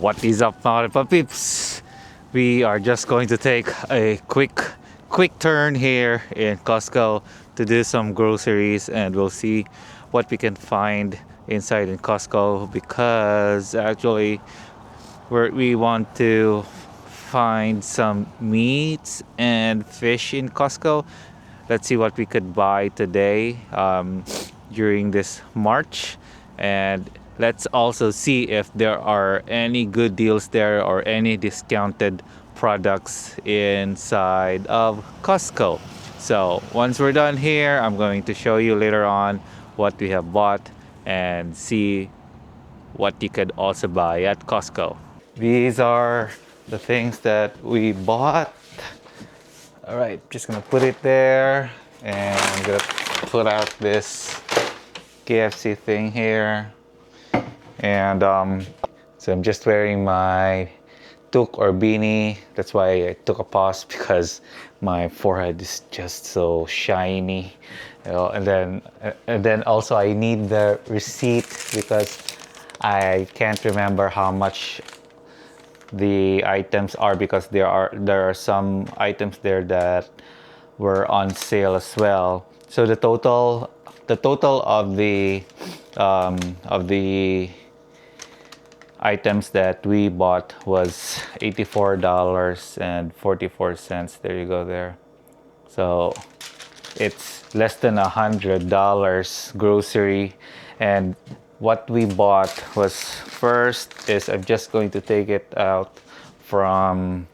What is up, mga peeps? We are just going to take a quick turn here in Costco to do some groceries, and we'll see what we can find inside in Costco, because actually we want to find some meats and fish in Costco. Let's see what we could buy today during this March, and let's also see if there are any good deals there or any discounted products inside of Costco. So once we're done here, I'm going to show you later on what we have bought and see what you could also buy at Costco. These are the things that we bought. All right, just gonna put it there, and I'm gonna put out this KFC thing here. And so I'm just wearing my toque or beanie. That's why I took a pause, because my forehead is just so shiny. You know, and then also I need the receipt, because I can't remember how much the items are, because there are some items there that were on sale as well. So the total of the items that we bought was $84.44. There you go there. So it's less than $100 grocery. And what we bought was, first is, I'm just going to take it out from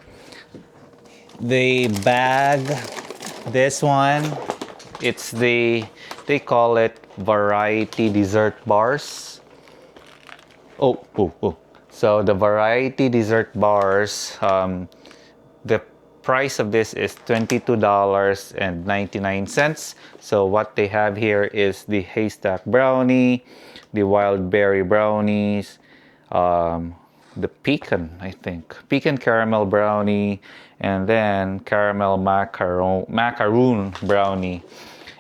the bag. This one, it's they call it variety dessert bars. Oh. So the variety dessert bars, the price of this is $22.99. So what they have here is the haystack brownie, the wild berry brownies, the pecan caramel brownie, and then caramel macaroon brownie.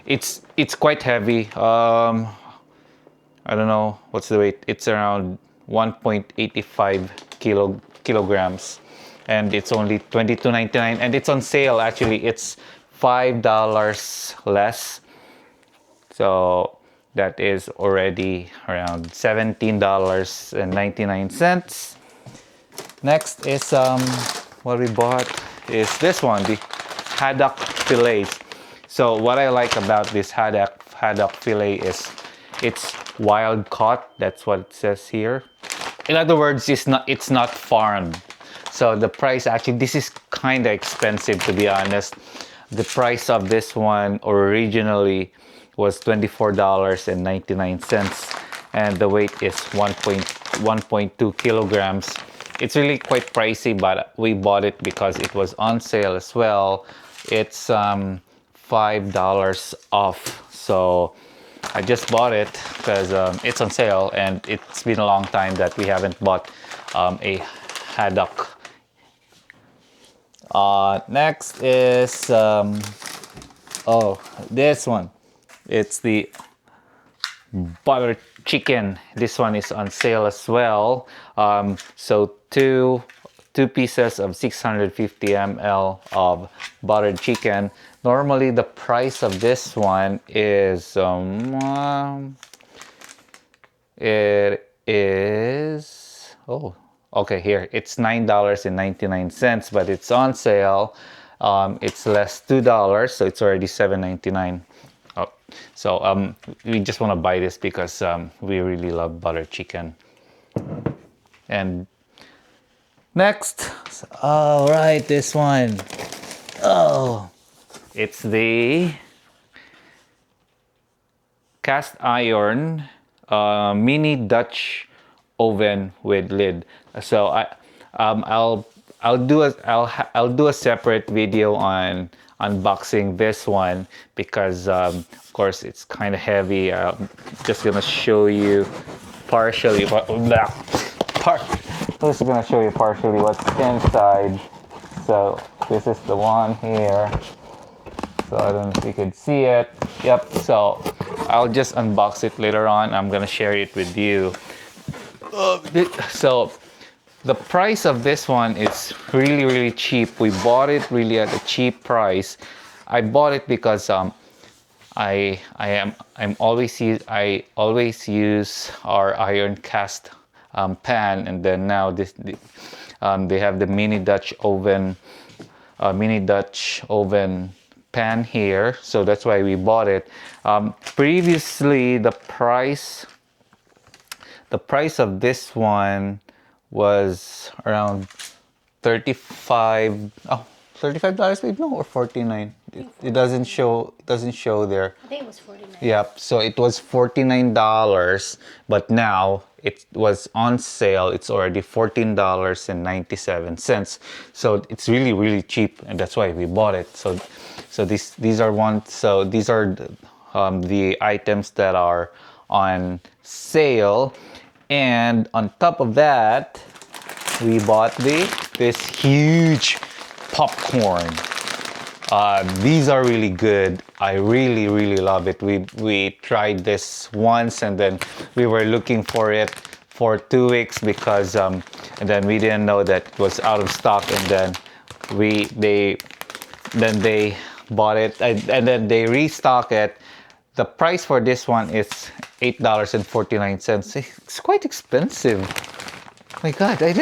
It's quite heavy. I don't know what's the weight. It's around 1.85 kilograms, and it's only $22.99, and it's on sale. Actually, it's $5 less. So that is already around $17.99. Next is what we bought is this one, the haddock fillets. So what I like about this haddock fillet is it's wild caught. That's what it says here. In other words, it's not farmed. So the price, actually, this is kind of expensive, to be honest. The price of this one originally was $24.99, and the weight is 1.2 kilograms. It's really quite pricey, but we bought it because it was on sale as well. It's $5 off. So I just bought it because it's on sale, and it's been a long time that we haven't bought a haddock. Next is this one. It's the butter chicken. This one is on sale as well. So two pieces of 650 ml of buttered chicken. Normally the price of this one is here it's $9.99, but it's on sale. It's less $2, so it's already $7.99. So we just want to buy this because we really love butter chicken. And next, all right, this one. Oh, it's the cast iron mini Dutch oven with lid. So I'll do a separate video on unboxing this one, because of course it's kind of heavy. I'm just gonna show you partially what's inside. So this is the one here. So I don't know if you can see it. Yep. So I'll just unbox it later on. I'm gonna share it with you. So the price of this one is really, really cheap. We bought it really at a cheap price. I bought it because I always use our iron cast pan, and then now they have the mini Dutch oven pan here, so that's why we bought it. Previously, the price of this one was around 35. Oh, $35 maybe, no, or 49. It doesn't show there. I think it was 49. Yep. So it was $49, but now it was on sale. It's already $14.97. So it's really, really cheap, and that's why we bought it. So these are the items that are on sale, and on top of that, we bought this huge popcorn. These are really good. I really, really love it. We tried this once, and then we were looking for it for 2 weeks because and then we didn't know that it was out of stock, and then they bought it, and then they restock it. The price for this one is $8.49. It's quite expensive. My God, I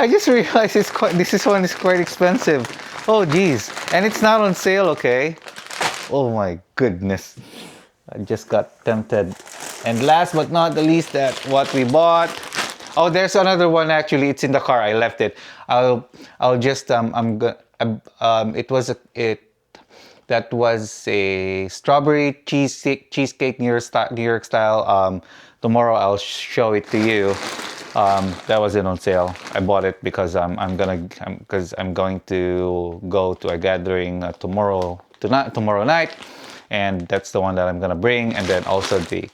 just realized this one is quite expensive. Oh geez, and it's not on sale, okay? Oh my goodness, I just got tempted. And last but not the least, that what we bought. Oh, there's another one actually. It's in the car. I left it. I'll just that was a strawberry cheesecake New York style. Tomorrow I'll show it to you. That wasn't on sale. I bought it because I'm going to go to a gathering tomorrow night, and that's the one that I'm gonna bring, and then also the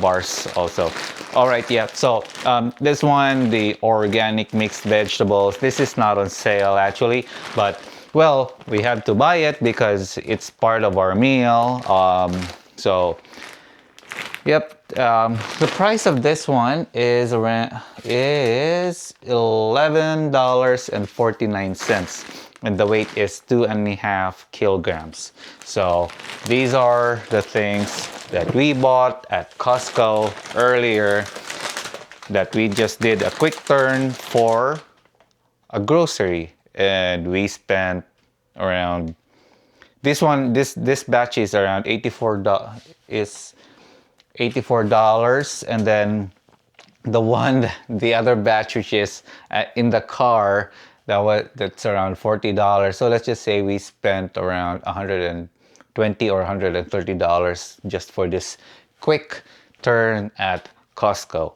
bars also. All right, yeah. So this one, the organic mixed vegetables. This is not on sale actually, but well, we have to buy it because it's part of our meal. So. Yep. The price of this one is $11.49, and the weight is 2.5 kilograms. So these are the things that we bought at Costco earlier, that we just did a quick turn for a grocery, and we spent around this batch is around $84, and then the other batch, which is in the car, that's around $40. So let's just say we spent around $120 or $130 just for this quick turn at Costco.